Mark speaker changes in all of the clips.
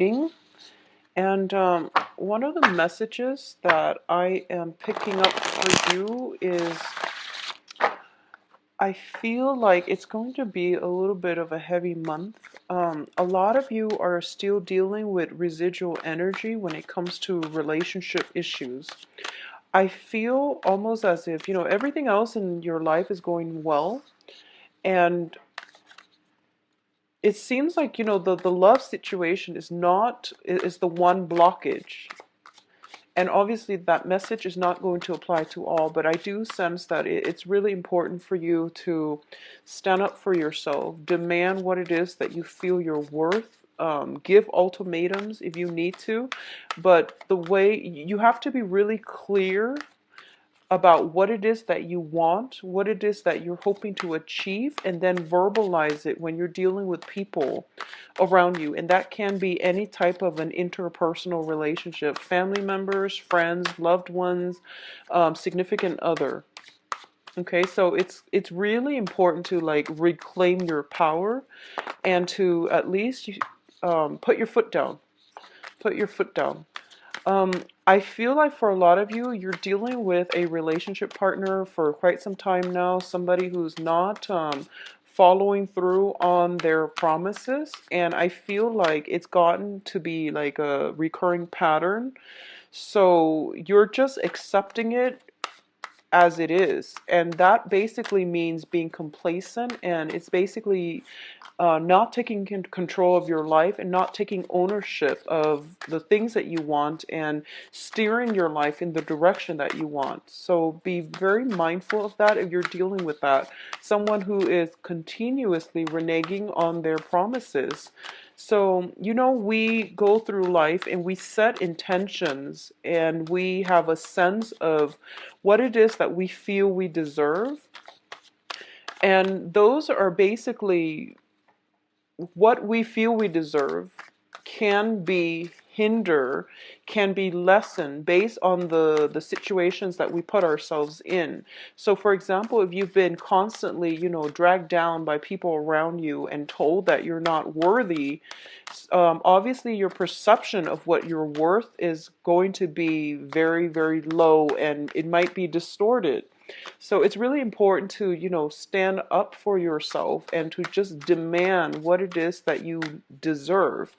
Speaker 1: reading. And one of the messages that I am picking up for you is I feel like it's going to be a little bit of a heavy month. A lot of you are still dealing with residual energy when it comes to relationship issues. I feel almost as if, everything else in your life is going well. And it seems like, the love situation is the one blockage. And obviously that message is not going to apply to all, but I do sense that it's really important for you to stand up for yourself, demand what it is that you feel you're worth, give ultimatums if you need to, but the way you have to be really clear about what it is that you want, what it is that you're hoping to achieve, and then verbalize it when you're dealing with people around you. And that can be any type of an interpersonal relationship, family members, friends, loved ones, significant other. Okay, so it's really important to like reclaim your power and to at least put your foot down. Put your foot down. I feel like for a lot of you, you're dealing with a relationship partner for quite some time now, somebody who's not following through on their promises, and I feel like it's gotten to be like a recurring pattern. So you're just accepting it as it is, and that basically means being complacent, and it's basically not taking control of your life and not taking ownership of the things that you want and steering your life in the direction that you want. So be very mindful of that if you're dealing with that. Someone who is continuously reneging on their promises. So, we go through life and we set intentions and we have a sense of what it is that we feel we deserve. And those are basically what we feel we deserve can be can be lessened based on the situations that we put ourselves in. So for example, if you've been constantly, dragged down by people around you and told that you're not worthy, obviously your perception of what you're worth is going to be very, very low, and it might be distorted. So it's really important to, stand up for yourself and to just demand what it is that you deserve,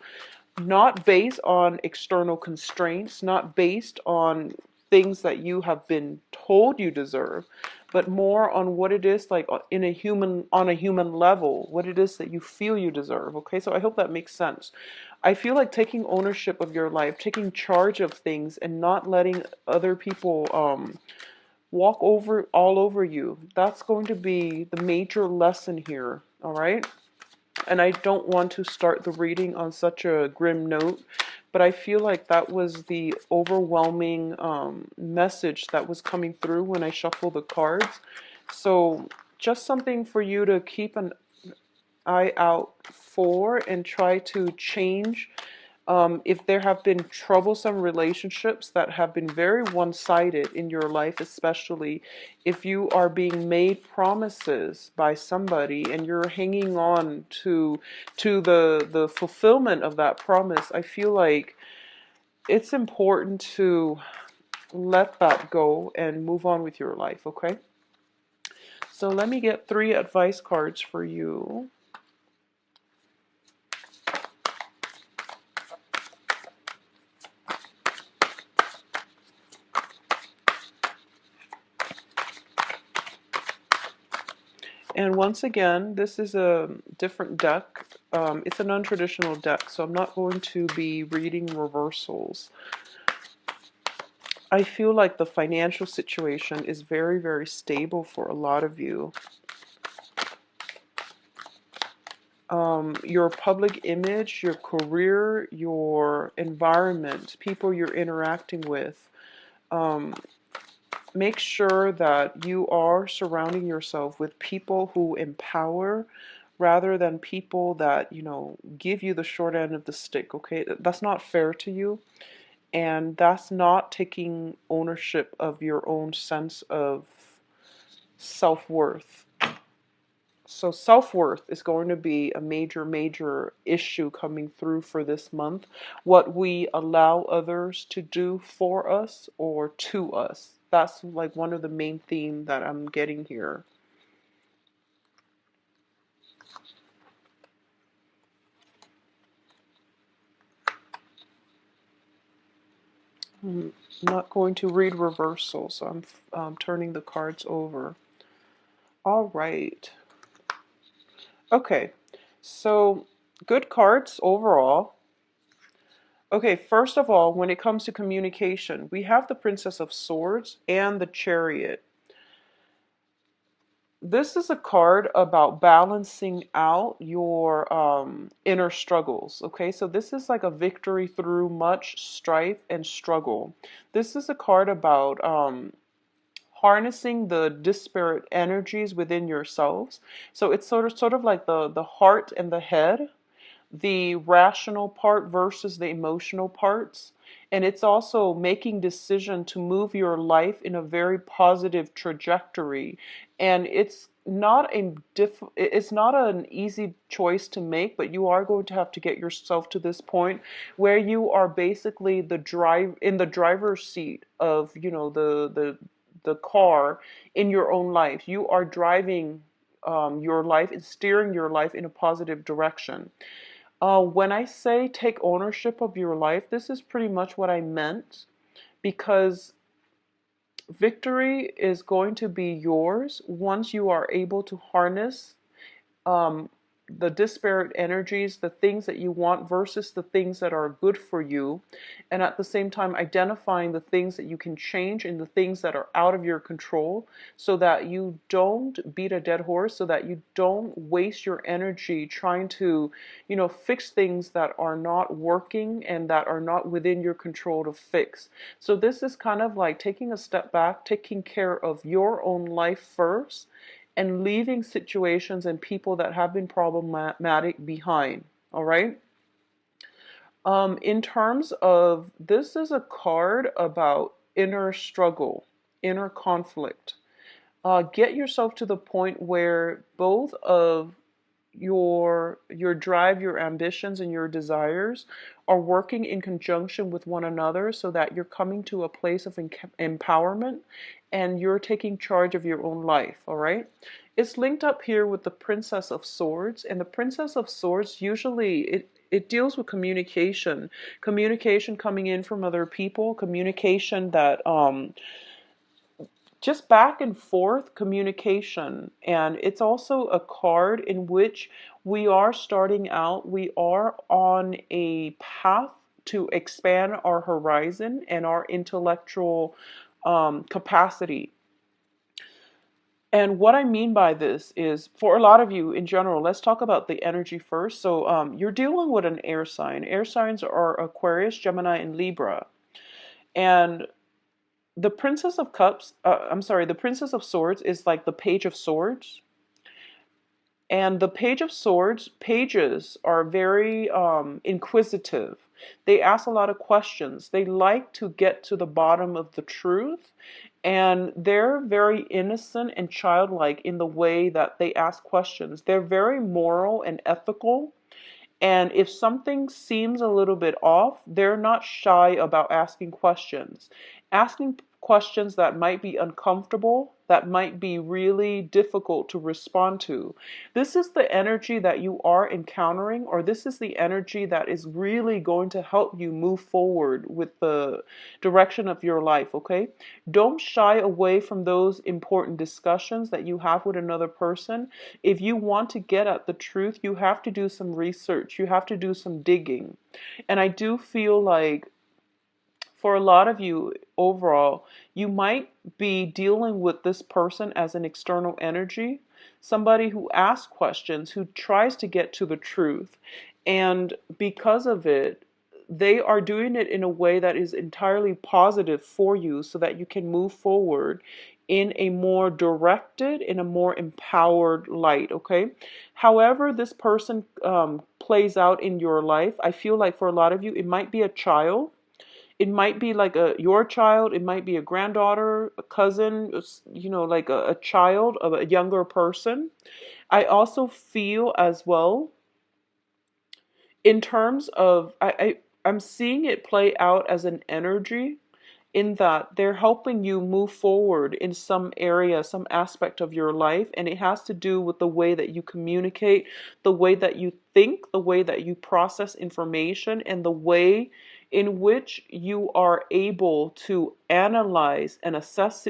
Speaker 1: not based on external constraints, not based on things that you have been told you deserve, but more on what it is like on a human level, what it is that you feel you deserve. Okay, so I hope that makes sense. I feel like taking ownership of your life, taking charge of things, and not letting other people walk over all over you. That's going to be the major lesson here. All right. And I don't want to start the reading on such a grim note, but I feel like that was the overwhelming message that was coming through when I shuffled the cards. So just something for you to keep an eye out for and try to change. If there have been troublesome relationships that have been very one-sided in your life, especially if you are being made promises by somebody and you're hanging on to the fulfillment of that promise, I feel like it's important to let that go and move on with your life, okay? So let me get 3 advice cards for you. And once again, this is a different deck. It's a non-traditional deck, so I'm not going to be reading reversals. I feel like the financial situation is very, very stable for a lot of you. Your public image, your career, your environment, people you're interacting with, make sure that you are surrounding yourself with people who empower rather than people that, give you the short end of the stick, okay? That's not fair to you, and that's not taking ownership of your own sense of self-worth. So self-worth is going to be a major, major issue coming through for this month. What we allow others to do for us or to us. That's like one of the main themes that I'm getting here. I'm not going to read reversal, so I'm turning the cards over. All right. Okay. So good cards overall. Okay, first of all, when it comes to communication, we have the Princess of Swords and the Chariot. This is a card about balancing out your inner struggles. Okay, so this is like a victory through much strife and struggle. This is a card about harnessing the disparate energies within yourselves. So it's sort of like the heart and the head, the rational part versus the emotional parts. And it's also making decision to move your life in a very positive trajectory. And it's not an easy choice to make, but you are going to have to get yourself to this point where you are basically in the driver's seat of, the car in your own life. You are driving your life and steering your life in a positive direction. When I say take ownership of your life, this is pretty much what I meant, because victory is going to be yours once you are able to harness um, the disparate energies, the things that you want versus the things that are good for you, and at the same time identifying the things that you can change and the things that are out of your control, so that you don't beat a dead horse, so that you don't waste your energy trying to, fix things that are not working and that are not within your control to fix. So this is kind of like taking a step back, taking care of your own life first, and leaving situations and people that have been problematic behind. All right. In terms of, this is a card about inner struggle, inner conflict. Get yourself to the point where both of your drive, your ambitions, and your desires are working in conjunction with one another, so that you're coming to a place of empowerment and you're taking charge of your own life. All right. It's linked up here with the Princess of Swords, and the Princess of Swords usually it deals with communication coming in from other people, communication that just back and forth communication. And it's also a card in which we are starting out, we are on a path to expand our horizon and our intellectual capacity. And what I mean by this is, for a lot of you in general, let's talk about the energy first. So you're dealing with an air sign. Air signs are Aquarius, Gemini, and Libra. And the Princess of Cups, the Princess of Swords is like the Page of Swords. And the Page of Swords, pages are very inquisitive. They ask a lot of questions. They like to get to the bottom of the truth. And they're very innocent and childlike in the way that they ask questions. They're very moral and ethical. And if something seems a little bit off, they're not shy about asking questions. Asking questions that might be uncomfortable, that might be really difficult to respond to. This is the energy that you are encountering, or this is the energy that is really going to help you move forward with the direction of your life, okay? Don't shy away from those important discussions that you have with another person. If you want to get at the truth, you have to do some research. You have to do some digging. And I do feel like for a lot of you overall, you might be dealing with this person as an external energy, somebody who asks questions, who tries to get to the truth. And because of it, they are doing it in a way that is entirely positive for you, so that you can move forward in a more directed, in a more empowered light, okay? However this person plays out in your life, I feel like for a lot of you, it might be a child. It might be like your child. It might be a granddaughter, a cousin, like a child of a younger person. I also feel as well in terms of I'm seeing it play out as an energy in that they're helping you move forward in some area, some aspect of your life, and it has to do with the way that you communicate, the way that you think, the way that you process information, and the way in which you are able to analyze and assess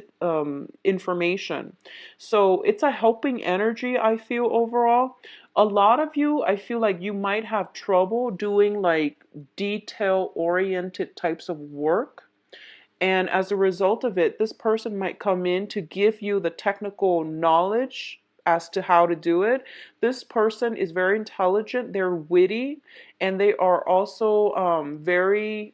Speaker 1: information. So it's a helping energy, I feel, overall. A lot of you, I feel like you might have trouble doing like detail oriented types of work. And as a result of it, this person might come in to give you the technical knowledge as to how to do it. This person is very intelligent, they're witty, and they are also very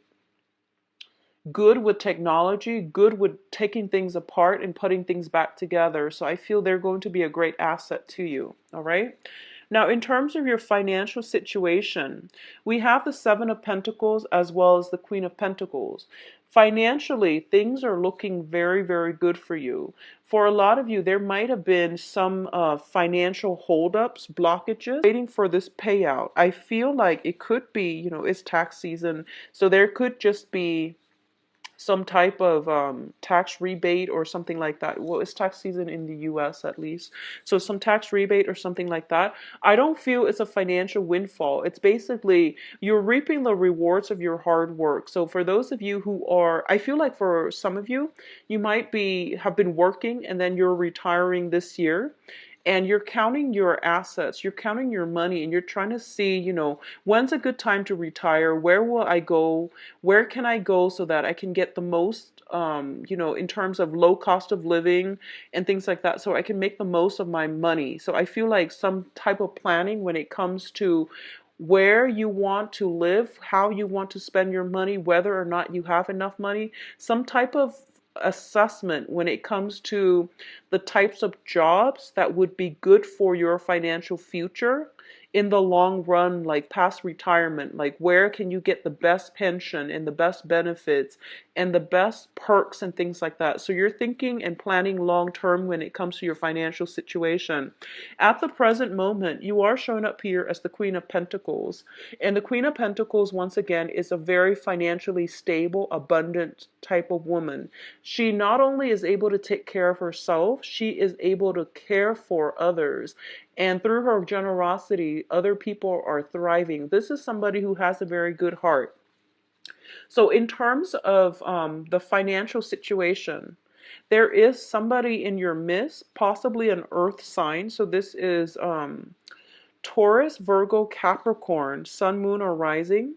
Speaker 1: good with technology, good with taking things apart and putting things back together. So I feel they're going to be a great asset to you. All right. Now, in terms of your financial situation, we have the Seven of Pentacles as well as the Queen of Pentacles. Financially, things are looking very, very good for you. For a lot of you, there might have been some financial holdups, blockages, waiting for this payout. I feel like it could be, it's tax season, so there could just be some type of tax rebate or something like that. Well, it's tax season in the US at least. So some tax rebate or something like that. I don't feel it's a financial windfall. It's basically you're reaping the rewards of your hard work. So for those of you who are, I feel like for some of you, you might have been working and then you're retiring this year. And you're counting your assets, you're counting your money, and you're trying to see, when's a good time to retire? Where will I go? Where can I go so that I can get the most, in terms of low cost of living and things like that, so I can make the most of my money. So I feel like some type of planning when it comes to where you want to live, how you want to spend your money, whether or not you have enough money, some type of assessment when it comes to the types of jobs that would be good for your financial future in the long run, like past retirement, like where can you get the best pension and the best benefits and the best perks and things like that. So you're thinking and planning long term when it comes to your financial situation. At the present moment, you are showing up here as the Queen of Pentacles. And the Queen of Pentacles, once again, is a very financially stable, abundant type of woman. She not only is able to take care of herself, she is able to care for others. And through her generosity, other people are thriving. This is somebody who has a very good heart. So in terms of the financial situation, there is somebody in your midst, possibly an earth sign. So this is Taurus, Virgo, Capricorn, Sun, Moon, or Rising,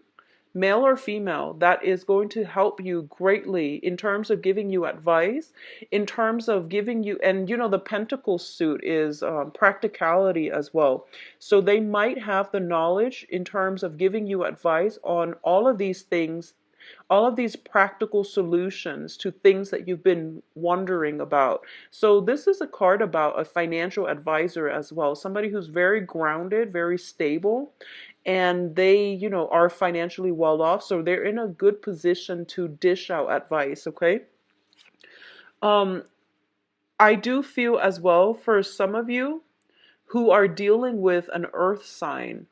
Speaker 1: male or female, that is going to help you greatly in terms of giving you advice, in terms of giving you, and the Pentacle suit is practicality as well. So they might have the knowledge in terms of giving you advice on all of these things, all of these practical solutions to things that you've been wondering about. So this is a card about a financial advisor as well, somebody who's very grounded, very stable, and they, are financially well off, so they're in a good position to dish out advice, okay? Um, I do feel as well for some of you who are dealing with an earth sign,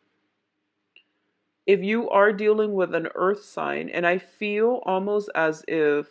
Speaker 1: if you are dealing with an earth sign, and I feel almost as if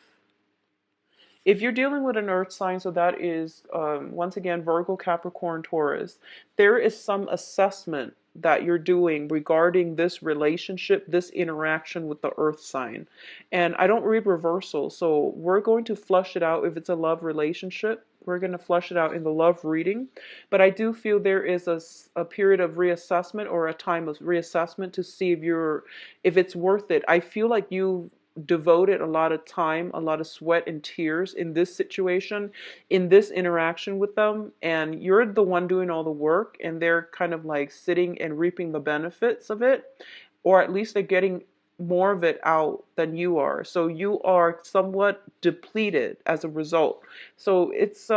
Speaker 1: you're dealing with an earth sign, so that is, once again, Virgo, Capricorn, Taurus, there is some assessment that you're doing regarding this relationship, this interaction with the earth sign. And I don't read reversal, so we're going to flush it out if it's a love relationship. We're going to flush it out in the love reading. But I do feel there is a period of reassessment or a time of reassessment to see if it's worth it. I feel like you devoted a lot of time, a lot of sweat and tears in this situation, in this interaction with them, and you're the one doing all the work, and they're kind of like sitting and reaping the benefits of it, or at least they're getting more of it out than you are. So you are somewhat depleted as a result. So it's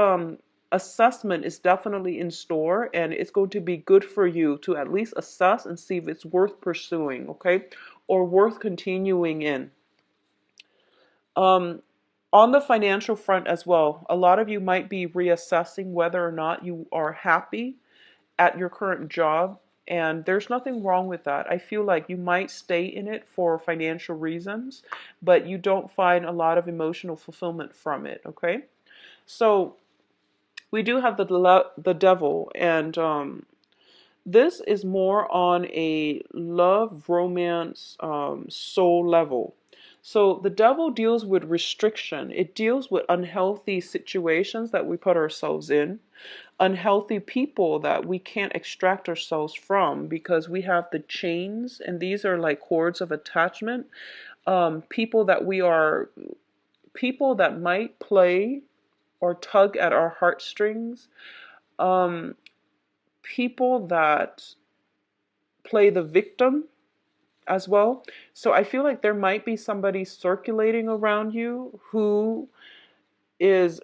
Speaker 1: assessment is definitely in store, and it's going to be good for you to at least assess and see if it's worth pursuing, okay, or worth continuing in. Um, on the financial front as well, a lot of you might be reassessing whether or not you are happy at your current job, and there's nothing wrong with that. I feel like you might stay in it for financial reasons, but you don't find a lot of emotional fulfillment from it, okay? So we do have the devil, and this is more on a love, romance, soul level. So the devil deals with restriction. It deals with unhealthy situations that we put ourselves in, unhealthy people that we can't extract ourselves from because we have the chains, and these are like cords of attachment. People that we are, people that might play or tug at our heartstrings, um, people that play the victim as well. So I feel like there might be somebody circulating around you is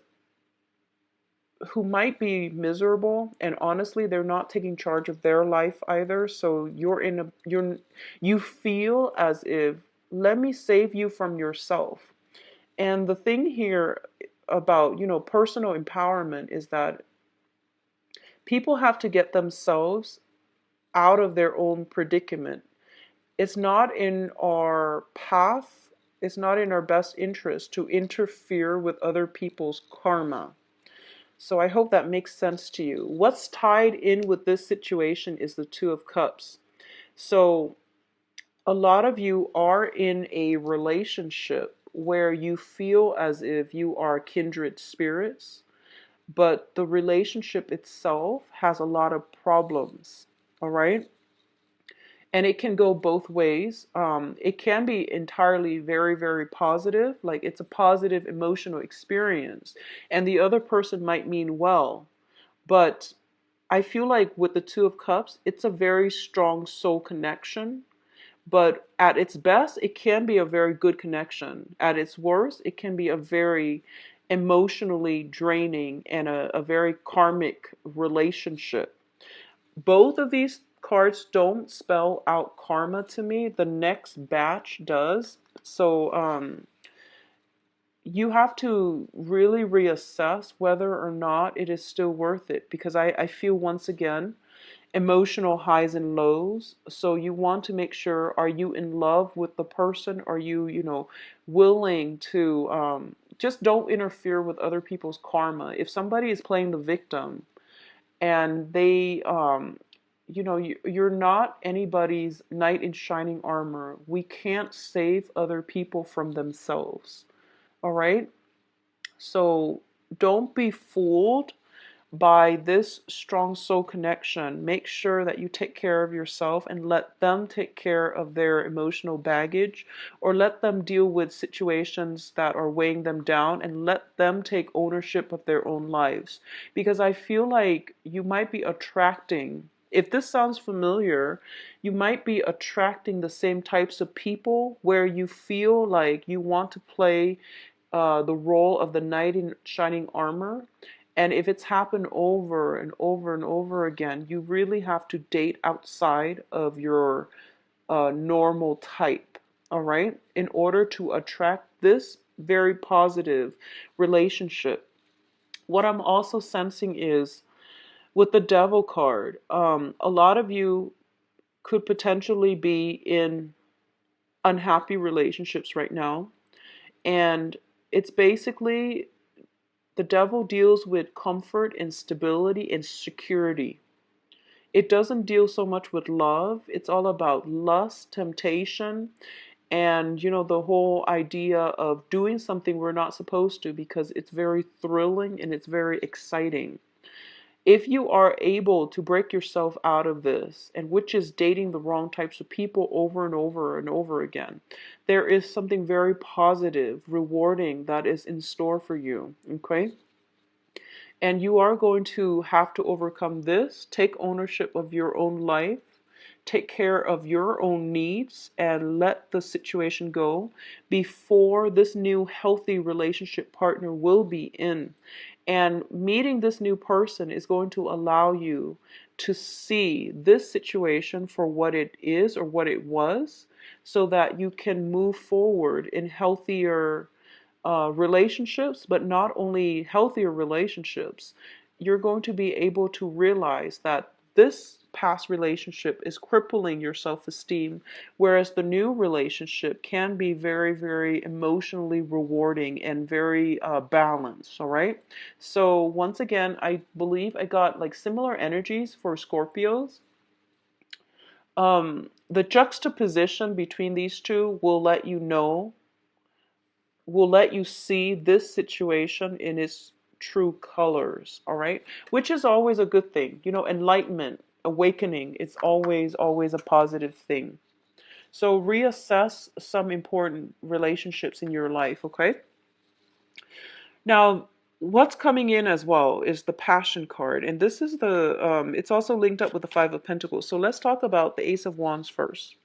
Speaker 1: who might be miserable, and honestly they're not taking charge of their life either. So you feel as if, let me save you from yourself. And the thing here about, personal empowerment is that people have to get themselves out of their own predicament. It's not in our path, it's not in our best interest to interfere with other people's karma. So I hope that makes sense to you. What's tied in with this situation is the Two of Cups. So a lot of you are in a relationship where you feel as if you are kindred spirits, but the relationship itself has a lot of problems. All right? And it can go both ways. It can be entirely very, very positive, like it's a positive emotional experience, and the other person might mean well. But I feel like with the Two of Cups, it's a very strong soul connection. But at its best, it can be a very good connection. At its worst, it can be a very emotionally draining and a very karmic relationship. Both of these cards don't spell out karma to me. The next batch does. So you have to really reassess whether or not it is still worth it, because I feel, once again, emotional highs and lows. So you want to make sure, are you in love with the person? Are you, willing to just don't interfere with other people's karma. If somebody is playing the victim and they you're not anybody's knight in shining armor. We can't save other people from themselves. All right? So don't be fooled by this strong soul connection. Make sure that you take care of yourself and let them take care of their emotional baggage, or let them deal with situations that are weighing them down, and let them take ownership of their own lives. Because I feel like you might be attracting, if this sounds familiar, you might be attracting the same types of people where you feel like you want to play the role of the knight in shining armor. And if it's happened over and over and over again, you really have to date outside of your normal type, all right, in order to attract this very positive relationship. What I'm also sensing is with the Devil card, a lot of you could potentially be in unhappy relationships right now. And it's basically, the devil deals with comfort and stability and security. It doesn't deal so much with love. It's all about lust, temptation, and the whole idea of doing something we're not supposed to, because it's very thrilling and it's very exciting. If you are able to break yourself out of this, and which is dating the wrong types of people over and over and over again, there is something very positive, rewarding that is in store for you. Okay? And you are going to have to overcome this, take ownership of your own life, take care of your own needs, and let the situation go before this new healthy relationship partner will be in. And meeting this new person is going to allow you to see this situation for what it is or what it was, so that you can move forward in healthier relationships. But not only healthier relationships, you're going to be able to realize that this past relationship is crippling your self-esteem, whereas the new relationship can be very, very emotionally rewarding and very balanced. All right. So once again, I believe I got like similar energies for Scorpios. The juxtaposition between these two will let you see this situation in its true colors, all right? Which is always a good thing. You know, enlightenment, awakening, it's always, always a positive thing. So reassess some important relationships in your life, okay? Now, what's coming in as well is the Passion card. And this is it's also linked up with the Five of Pentacles. So let's talk about the Ace of Wands first.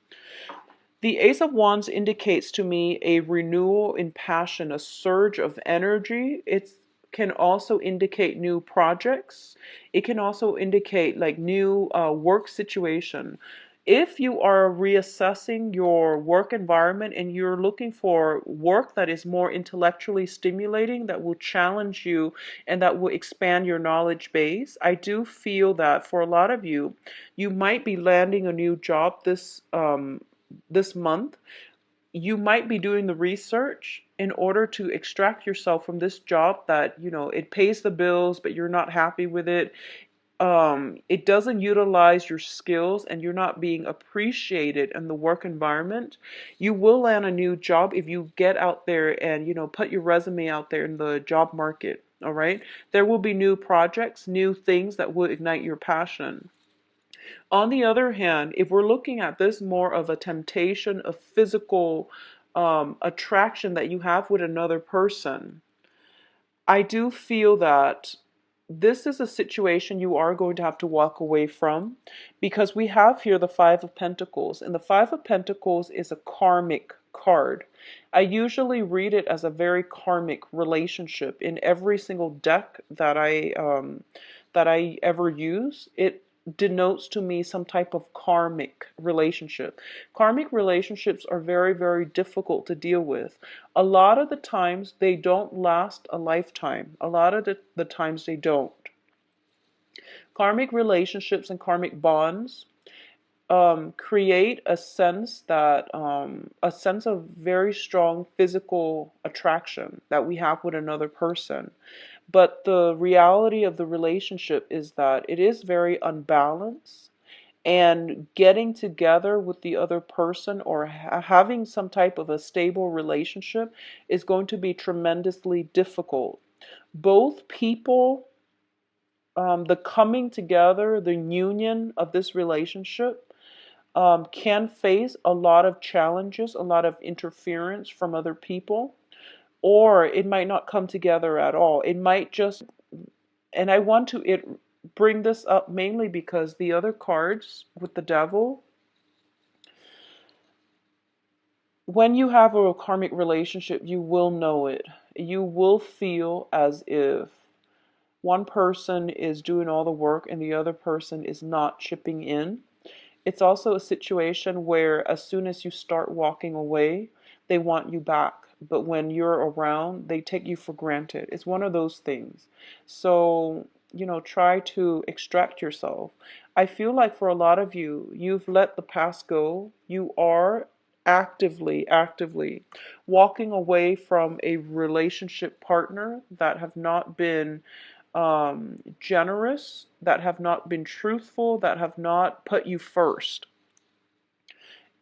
Speaker 1: The Ace of Wands indicates to me a renewal in passion, a surge of energy. It can also indicate new projects. It can also indicate like new work situation. If you are reassessing your work environment and you're looking for work that is more intellectually stimulating, that will challenge you and that will expand your knowledge base, I do feel that for a lot of you, you might be landing a new job this month. You might be doing the research in order to extract yourself from this job that, you know, it pays the bills, but you're not happy with it. It doesn't utilize your skills and you're not being appreciated in the work environment. You will land a new job if you get out there and, you know, put your resume out there in the job market. All right. There will be new projects, new things that will ignite your passion. On the other hand, if we're looking at this more of a temptation, a physical attraction that you have with another person, I do feel that this is a situation you are going to have to walk away from, because we have here the Five of Pentacles, and the Five of Pentacles is a karmic card. I usually read it as a very karmic relationship in every single deck that I ever use. It denotes to me some type of karmic relationship. Karmic relationships are very, very difficult to deal with. A lot of the times they don't last a lifetime. A lot of the times they don't. Karmic relationships and karmic bonds create a sense of very strong physical attraction that we have with another person. But the reality of the relationship is that it is very unbalanced, and getting together with the other person or having some type of a stable relationship is going to be tremendously difficult. Both people, the coming together, the union of this relationship can face a lot of challenges, a lot of interference from other people, or it might not come together at all. It might just, and I want to bring this up mainly because the other cards with the devil, when you have a karmic relationship, you will know it. You will feel as if one person is doing all the work and the other person is not chipping in. It's also a situation where as soon as you start walking away, they want you back. But when you're around, they take you for granted. It's one of those things. So, you know, try to extract yourself. I feel like for a lot of you, you've let the past go. You are actively walking away from a relationship partner that have not been generous, that have not been truthful, that have not put you first.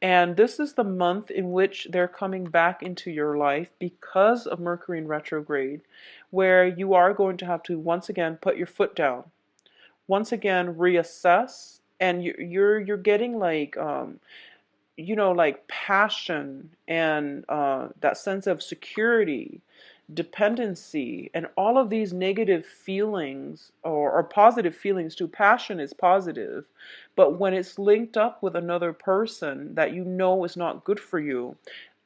Speaker 1: And this is the month in which they're coming back into your life because of Mercury in retrograde, where you are going to have to once again put your foot down, once again reassess, and you're getting like you know, like passion and that sense of security, dependency, and all of these negative feelings or positive feelings too. Passion is positive, but when it's linked up with another person that you know is not good for you,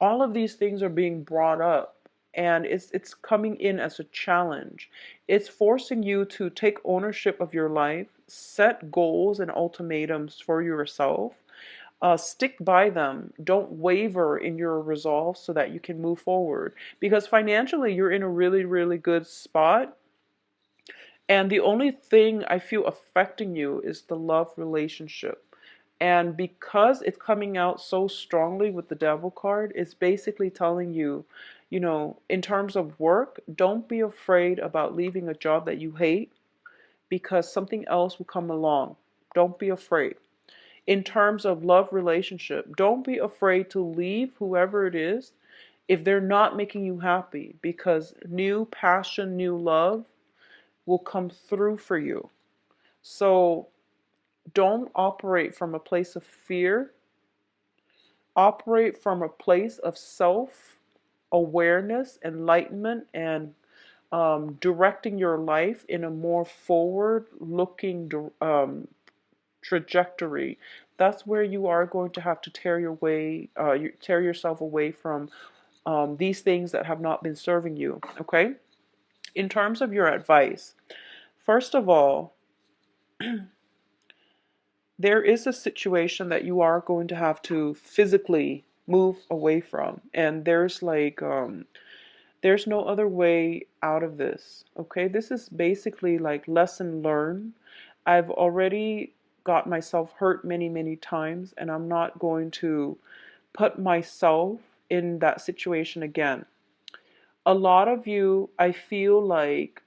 Speaker 1: all of these things are being brought up. And it's coming in as a challenge. It's forcing you to take ownership of your life, set goals and ultimatums for yourself, stick by them. Don't waver in your resolve so that you can move forward. Because financially, you're in a really, really good spot. And the only thing I feel affecting you is the love relationship. And because it's coming out so strongly with the devil card, it's basically telling you, in terms of work, don't be afraid about leaving a job that you hate because something else will come along. Don't be afraid. In terms of love relationship, don't be afraid to leave whoever it is if they're not making you happy, because new passion, new love will come through for you. So don't operate from a place of fear. Operate from a place of self awareness, enlightenment, and directing your life in a more forward looking trajectory. That's where you are going to have to tear yourself away from these things that have not been serving you. Okay? In terms of your advice, first of all, there is a situation that you are going to have to physically move away from, and there's no other way out of this. Okay, this is basically like lesson learned. I've already got myself hurt many times, and I'm not going to put myself in that situation again. A lot of you, I feel like,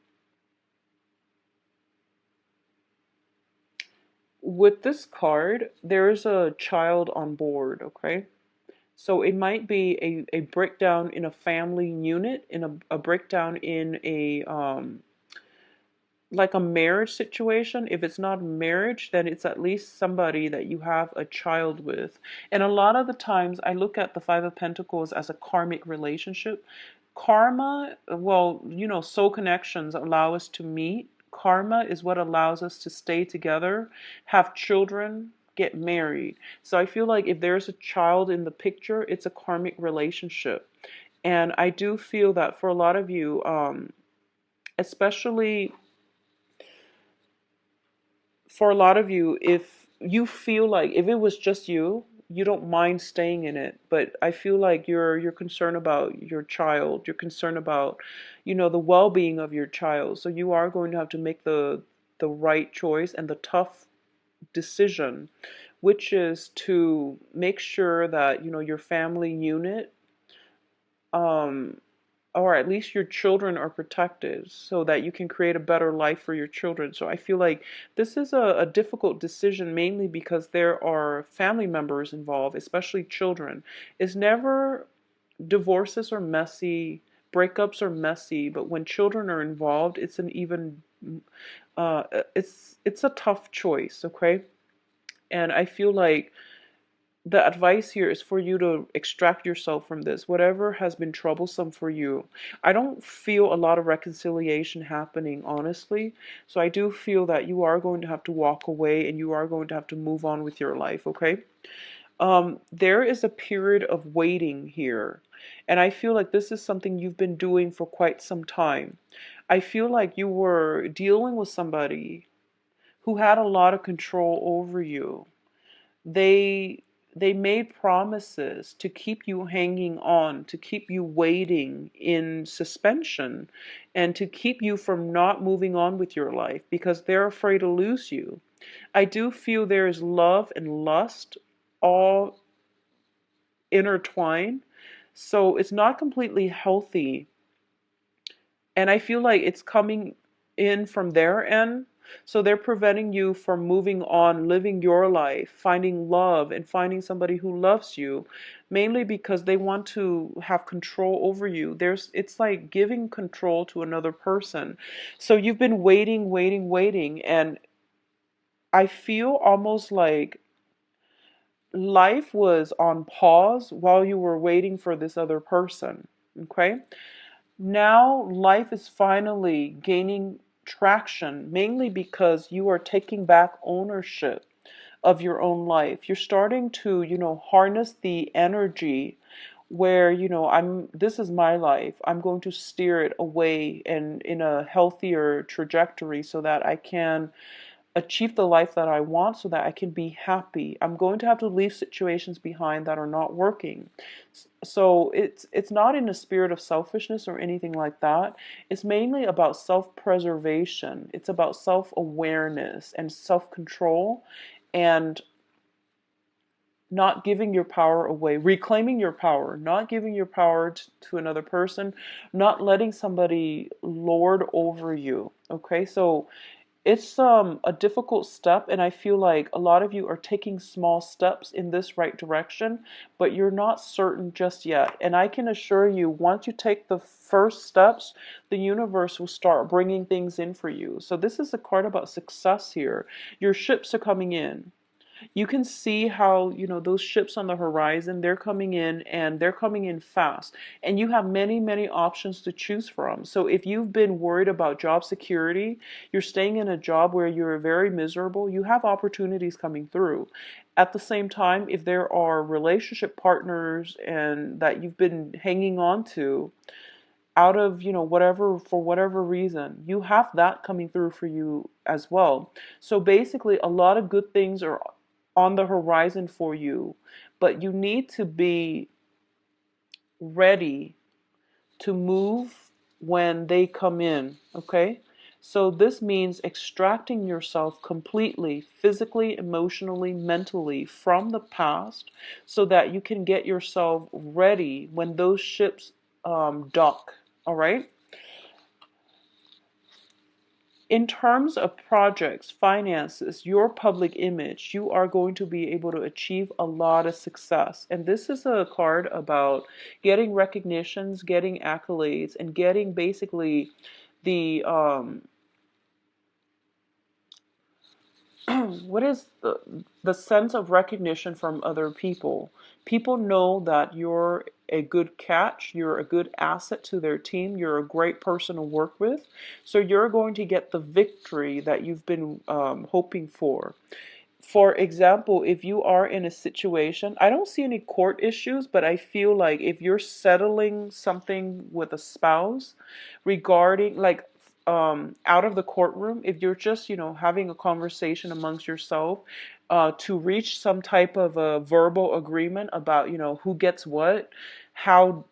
Speaker 1: with this card, there's a child on board, okay? So it might be a breakdown in a family unit, in a breakdown in a like a marriage situation. If it's not marriage, then it's at least somebody that you have a child with. And a lot of the times I look at the Five of Pentacles as a karmic relationship. Karma, well, soul connections allow us to meet. Karma is what allows us to stay together, have children, get married. So I feel like if there's a child in the picture, it's a karmic relationship. And I do feel that for a lot of you, especially for a lot of you, if you feel like if it was just you, you don't mind staying in it. But I feel like you're concerned about your child. You're concerned about, the well-being of your child. So you are going to have to make the right choice and the tough decision, which is to make sure that, your family unit, um, or at least your children, are protected so that you can create a better life for your children. So I feel like this is a difficult decision, mainly because there are family members involved, especially children. It's never, divorces are messy, breakups are messy, but when children are involved, it's an even uh, it's a tough choice, okay? And I feel like the advice here is for you to extract yourself from this, whatever has been troublesome for you. I don't feel a lot of reconciliation happening, honestly. So I do feel that you are going to have to walk away and you are going to have to move on with your life, okay? There is a period of waiting here. And I feel like this is something you've been doing for quite some time. I feel like you were dealing with somebody who had a lot of control over you. They they made promises to keep you hanging on, to keep you waiting in suspension, and to keep you from not moving on with your life because they're afraid to lose you. I do feel there is love and lust all intertwined, so it's not completely healthy, and I feel like it's coming in from their end. So they're preventing you from moving on, living your life, finding love, and finding somebody who loves you, mainly because they want to have control over you. It's like giving control to another person. So you've been waiting, and I feel almost like life was on pause while you were waiting for this other person. Okay? Now life is finally gaining traction, mainly because you are taking back ownership of your own life. You're starting to, harness the energy where, this is my life. I'm going to steer it away and in a healthier trajectory so that I can achieve the life that I want so that I can be happy. I'm going to have to leave situations behind that are not working. So it's not in a spirit of selfishness or anything like that. It's mainly about self-preservation. It's about self-awareness and self-control, and not giving your power away, reclaiming your power, not giving your power to another person, not letting somebody lord over you. Okay, so it's a difficult step, and I feel like a lot of you are taking small steps in this right direction, but you're not certain just yet. And I can assure you, once you take the first steps, the universe will start bringing things in for you. So this is a card about success here. Your ships are coming in. You can see how, those ships on the horizon, they're coming in, and they're coming in fast. And you have many, many options to choose from. So if you've been worried about job security, you're staying in a job where you're very miserable, you have opportunities coming through. At the same time, if there are relationship partners and that you've been hanging on to out of, whatever, for whatever reason, you have that coming through for you as well. So basically, a lot of good things are on the horizon for you, but you need to be ready to move when they come in, okay? So this means extracting yourself completely, physically, emotionally, mentally from the past so that you can get yourself ready when those ships dock, all right? In terms of projects, finances, your public image, you are going to be able to achieve a lot of success. And this is a card about getting recognitions, getting accolades, and getting basically the what is the sense of recognition from other people. People know that you're a good catch, you're a good asset to their team, you're a great person to work with. So you're going to get the victory that you've been hoping for. For example, if you are in a situation, I don't see any court issues, but I feel like if you're settling something with a spouse regarding, like, out of the courtroom, if you're just, having a conversation amongst yourself, to reach some type of a verbal agreement about, who gets what, how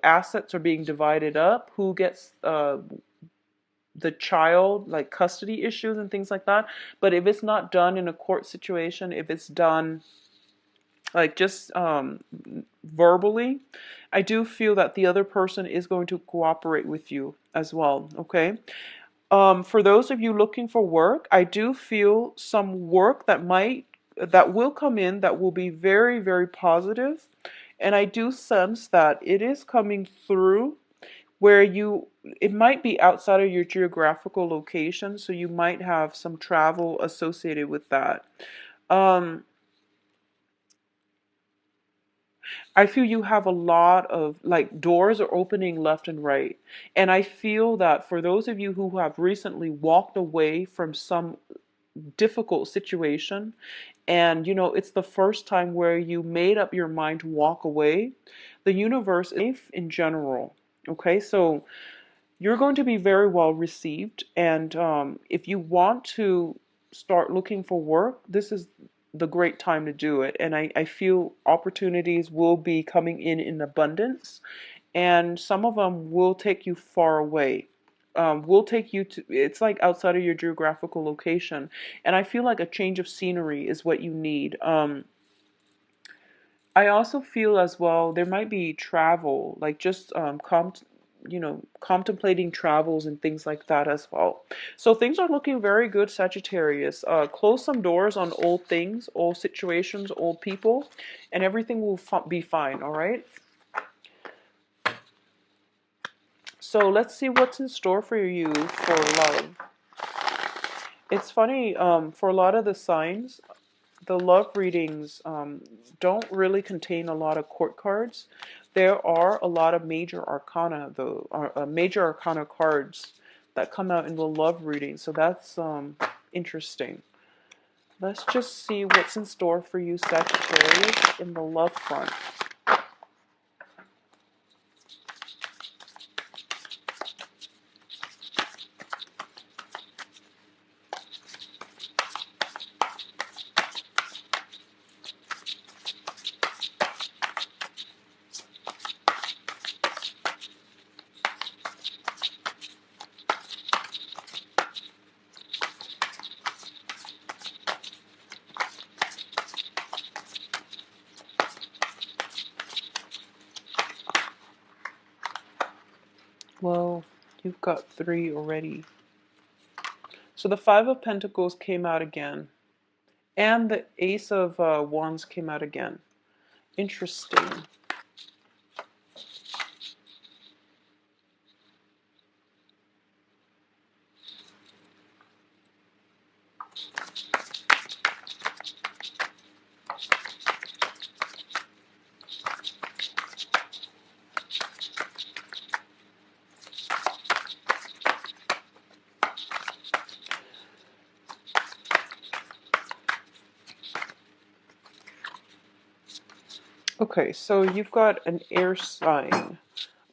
Speaker 1: assets are being divided up, who gets the child, like custody issues and things like that. But if it's not done in a court situation, if it's done like just verbally, I do feel that the other person is going to cooperate with you as well, okay? For those of you looking for work, I do feel some work that will come in that will be very, very positive. And I do sense that it is coming through where it might be outside of your geographical location, so you might have some travel associated with that. Um, I feel you have a lot of, like, doors are opening left and right. And I feel that for those of you who have recently walked away from some difficult situation, and it's the first time where you made up your mind to walk away, the universe is safe in general. Okay, so you're going to be very well received. And if you want to start looking for work, this is the great time to do it. And I feel opportunities will be coming in abundance, and some of them will take you far away. Will take you to, it's like outside of your geographical location. And I feel like a change of scenery is what you need. I also feel as well there might be travel, like just contemplating travels and things like that as well. So things are looking very good, Sagittarius. Close some doors on old things, old situations, old people, and everything will be fine. All right. So let's see what's in store for you for love. It's funny, for a lot of the signs, the love readings don't really contain a lot of court cards. There are a lot of major arcana, though, major arcana cards that come out in the love reading. So that's interesting. Let's just see what's in store for you, Sagittarius, in the love front. Well, you've got 3 already. So the Five of Pentacles came out again. And the Ace of Wands came out again. Interesting. Okay, so you've got an air sign.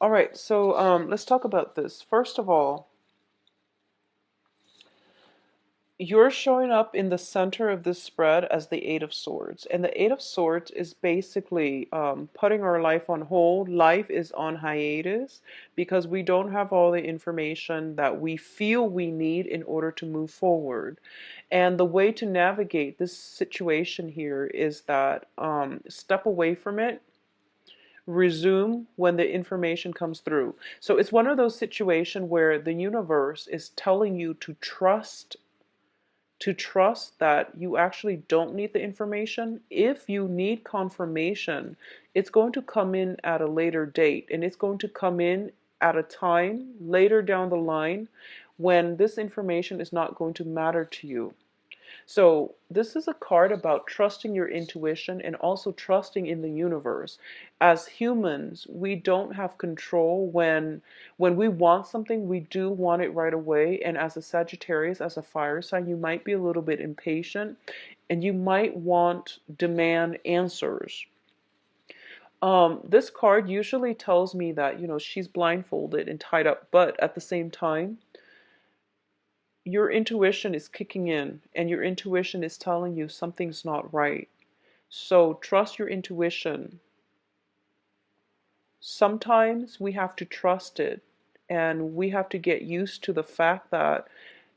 Speaker 1: All right, so let's talk about this. First of all, you're showing up in the center of this spread as the Eight of Swords. And the Eight of Swords is basically putting our life on hold. Life is on hiatus because we don't have all the information that we feel we need in order to move forward. And the way to navigate this situation here is that step away from it, resume when the information comes through. So it's one of those situations where the universe is telling you to trust that you actually don't need the information. If you need confirmation, it's going to come in at a later date, and it's going to come in at a time later down the line when this information is not going to matter to you. So this is a card about trusting your intuition and also trusting in the universe. As humans, we don't have control when we want something, we do want it right away. And as a Sagittarius, as a fire sign, you might be a little bit impatient and you might demand answers. This card usually tells me that, she's blindfolded and tied up, but at the same time, your intuition is kicking in and your intuition is telling you something's not right. So trust your intuition. Sometimes we have to trust it and we have to get used to the fact that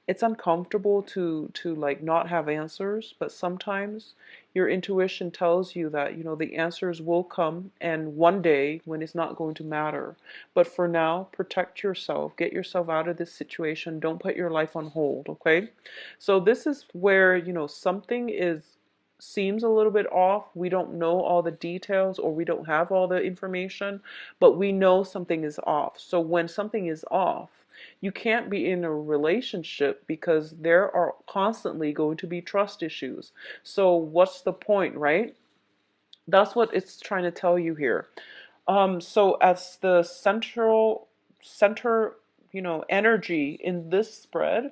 Speaker 1: it's uncomfortable to like not have answers, but sometimes your intuition tells you that the answers will come and one day when it's not going to matter. But for now, protect yourself, get yourself out of this situation, don't put your life on hold. Okay, so this is where something is seems a little bit off. We don't know all the details or we don't have all the information, but we know something is off. So when something is off, you can't be in a relationship because there are constantly going to be trust issues. So what's the point, right? That's what it's trying to tell you here. So as the center, energy in this spread,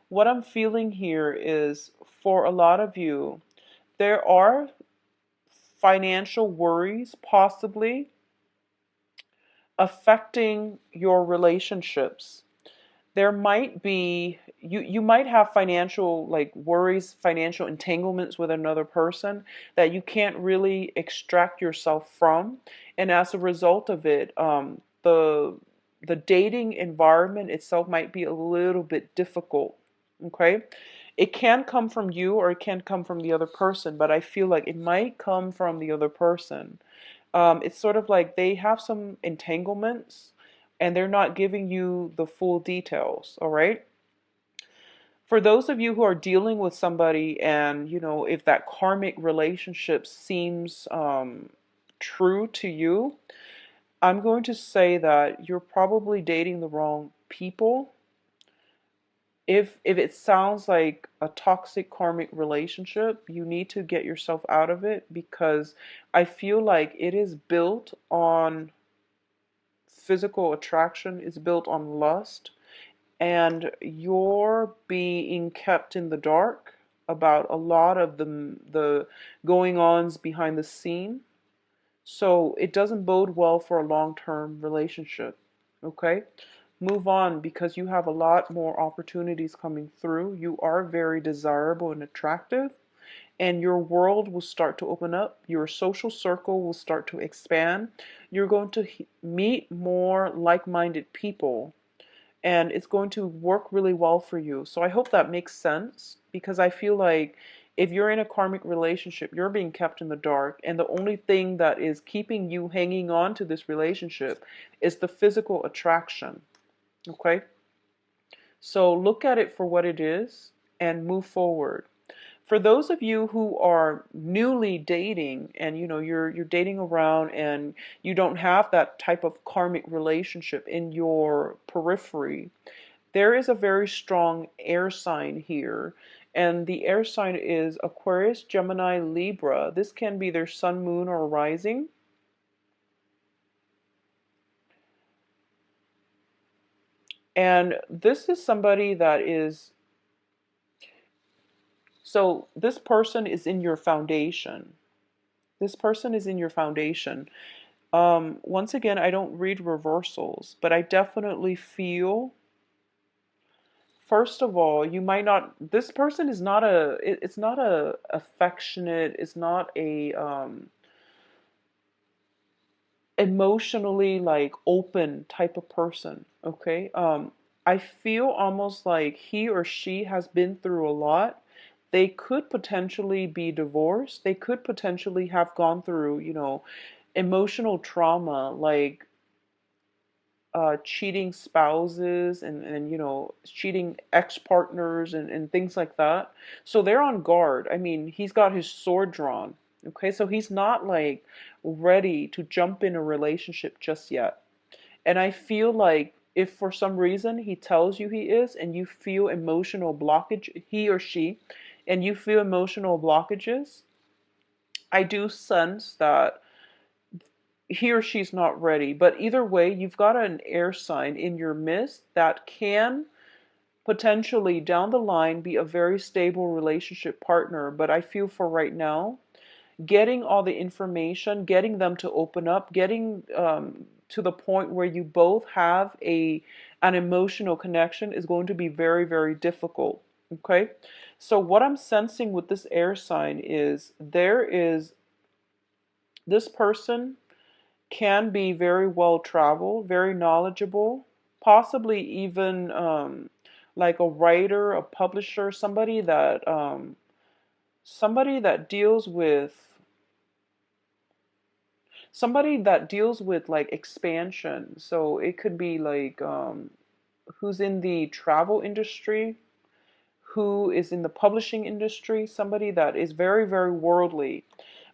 Speaker 1: what I'm feeling here is for a lot of you, there are financial worries possibly affecting your relationships. There might be you might have financial like worries, financial entanglements with another person that you can't really extract yourself from, and as a result of it, the dating environment itself might be a little bit difficult. Okay, it can come from you or it can come from the other person, but I feel like it might come from the other person. It's sort of like they have some entanglements and they're not giving you the full details, all right? For those of you who are dealing with somebody and, if that karmic relationship seems true to you, I'm going to say that you're probably dating the wrong people. If it sounds like a toxic karmic relationship, you need to get yourself out of it because I feel like it is built on physical attraction, is built on lust, and you're being kept in the dark about a lot of the going ons behind the scene. So it doesn't bode well for a long-term relationship. Okay? Move on because you have a lot more opportunities coming through. You are very desirable and attractive, and your world will start to open up. Your social circle will start to expand. You're going to meet more like-minded people, and it's going to work really well for you. So I hope that makes sense because I feel like if you're in a karmic relationship, you're being kept in the dark, and the only thing that is keeping you hanging on to this relationship is the physical attraction. Okay? So look at it for what it is and move forward. For those of you who are newly dating and you're dating around and you don't have that type of karmic relationship in your periphery, there is a very strong air sign here. And the air sign is Aquarius, Gemini, Libra. This can be their sun, moon, or rising. And this is somebody that is, so this person is in your foundation. This person is in your foundation. Once again, I don't read reversals, but I definitely feel, first of all, you might not, this person is not it's not a affectionate, it's not a, emotionally like open type of person. Okay. I feel almost like he or she has been through a lot. They could potentially be divorced. They could potentially have gone through, emotional trauma, like cheating spouses and cheating ex-partners and things like that. So they're on guard. I mean, he's got his sword drawn. Okay, so he's not like ready to jump in a relationship just yet. And I feel like if for some reason he tells you he is and you feel emotional blockage, he or she, and you feel emotional blockages, I do sense that he or she's not ready. But either way, you've got an air sign in your midst that can potentially down the line be a very stable relationship partner. But I feel for right now, getting all the information, getting them to open up, getting to the point where you both have an emotional connection is going to be very, very difficult. Okay? So what I'm sensing with this air sign is this person can be very well traveled, very knowledgeable, possibly even like a writer, a publisher, somebody that deals with like expansion. So it could be like who's in the travel industry, who is in the publishing industry, somebody that is very, very worldly.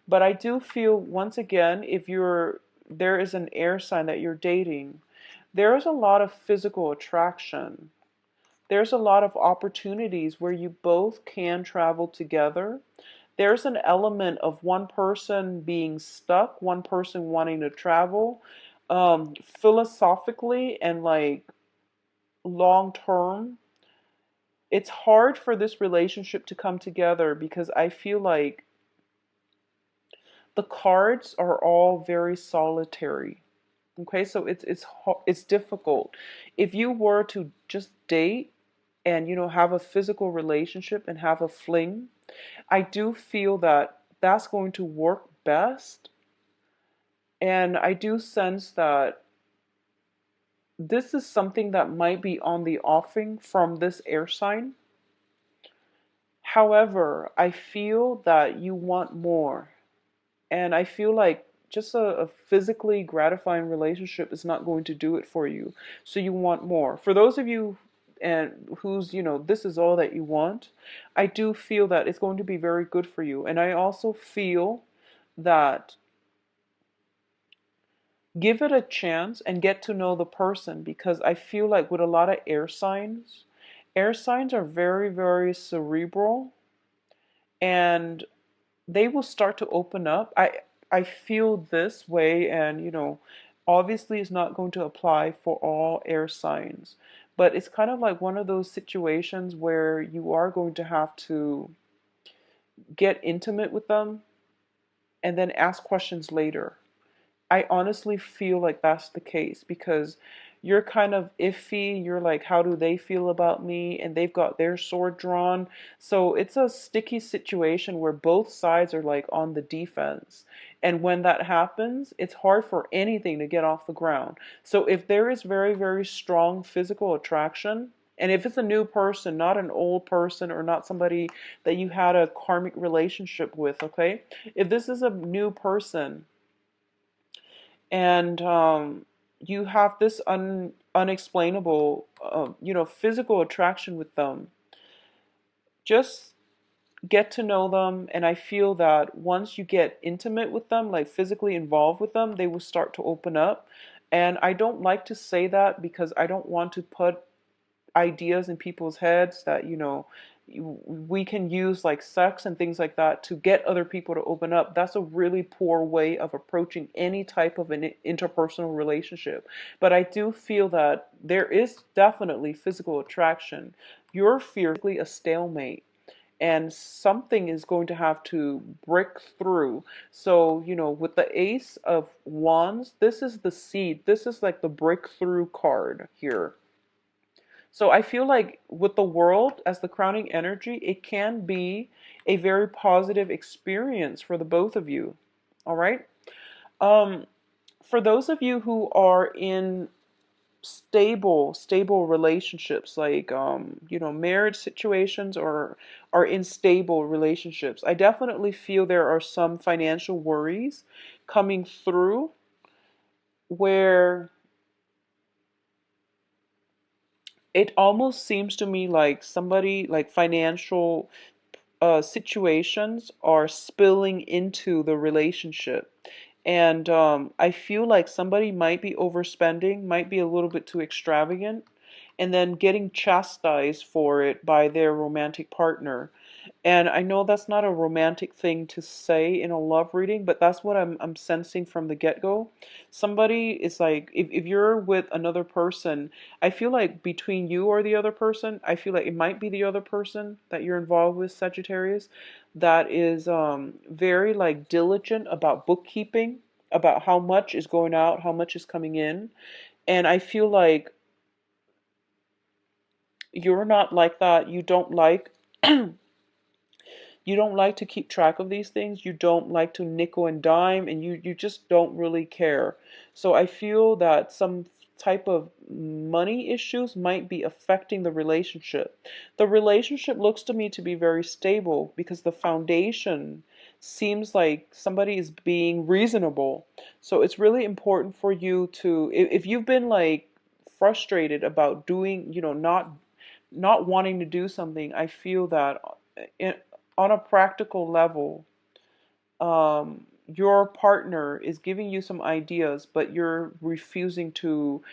Speaker 1: But I do feel, once again, if there is an air sign that you're dating, there is a lot of physical attraction. There's a lot of opportunities where you both can travel together. There's an element of one person being stuck, one person wanting to travel. Philosophically and like long term, it's hard for this relationship to come together because I feel like the cards are all very solitary. Okay, so it's difficult. If you were to just date and have a physical relationship and have a fling, I do feel that that's going to work best. And I do sense that this is something that might be on the offing from this air sign. However, I feel that you want more. And I feel like just a physically gratifying relationship is not going to do it for you. So you want more. For those of you and who's, this is all that you want, I do feel that it's going to be very good for you. And I also feel that give it a chance and get to know the person, because I feel like with a lot of air signs are very, very cerebral, and they will start to open up. I feel this way, and obviously it's not going to apply for all air signs, but it's kind of like one of those situations where you are going to have to get intimate with them and then ask questions later. I honestly feel like that's the case because you're kind of iffy. You're like, how do they feel about me? And they've got their sword drawn. So it's a sticky situation where both sides are like on the defense. And when that happens, it's hard for anything to get off the ground. So if there is very, very strong physical attraction, and if it's a new person, not an old person or not somebody that you had a karmic relationship with, okay? If this is a new person, and you have this unexplainable, physical attraction with them. Just get to know them, and I feel that once you get intimate with them, like physically involved with them, they will start to open up. And I don't like to say that because I don't want to put ideas in people's heads that, we can use like sex and things like that to get other people to open up. That's a really poor way of approaching any type of an interpersonal relationship. But I do feel that there is definitely physical attraction. You're physically a stalemate, and something is going to have to break through. So, with the Ace of Wands, this is the seed. This is like the breakthrough card here. So I feel like with the World as the crowning energy, it can be a very positive experience for the both of you. All right. Um, for those of you who are in stable relationships, like marriage situations, or are in stable relationships, I definitely feel there are some financial worries coming through, where it almost seems to me like somebody, like financial situations are spilling into the relationship. And I feel like somebody might be overspending, might be a little bit too extravagant, and then getting chastised for it by their romantic partner. And I know that's not a romantic thing to say in a love reading, but that's what I'm sensing from the get-go. Somebody is like, if you're with another person, I feel like between you or the other person, I feel like it might be the other person that you're involved with, Sagittarius, that is very like diligent about bookkeeping, about how much is going out, how much is coming in. And I feel like you're not like that. You don't like you don't like to keep track of these things. You don't like to nickel and dime, and you just don't really care. So I feel that some type of money issues might be affecting the relationship. The relationship looks to me to be very stable because the foundation seems like somebody is being reasonable. So it's really important for you to, if you've been like frustrated about doing, not wanting to do something, I feel that in, on a practical level, your partner is giving you some ideas, but you're refusing to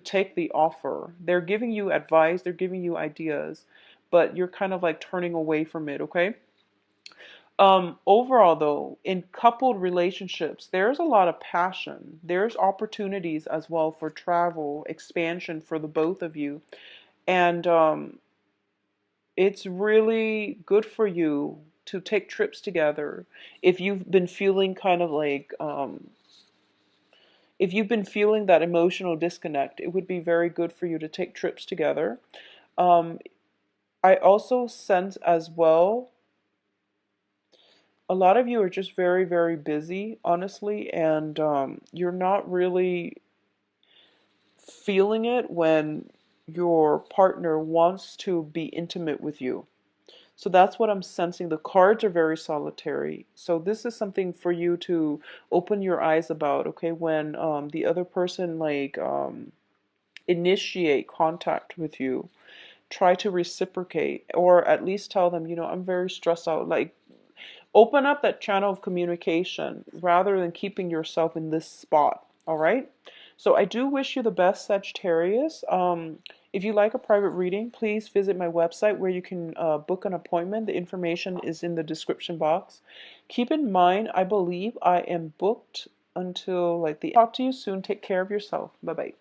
Speaker 1: take the offer. They're giving you advice, they're giving you ideas, but you're kind of like turning away from it, okay? Overall, though, in coupled relationships, there's a lot of passion. There's opportunities as well for travel, expansion for the both of you. And it's really good for you to take trips together. If you've been feeling kind of like, if you've been feeling that emotional disconnect, it would be very good for you to take trips together. Um, I also sense as well, a lot of you are just very, very busy, honestly, and you're not really feeling it when your partner wants to be intimate with you. So that's what I'm sensing. The cards are very solitary. So this is something for you to open your eyes about, okay? When the other person like initiate contact with you, try to reciprocate, or at least tell them, I'm very stressed out. Like, open up that channel of communication rather than keeping yourself in this spot. All right. So I do wish you the best, Sagittarius. If you like a private reading, please visit my website where you can book an appointment. The information is in the description box. Keep in mind, I believe I am booked until like the. Talk to you soon. Take care of yourself. Bye bye.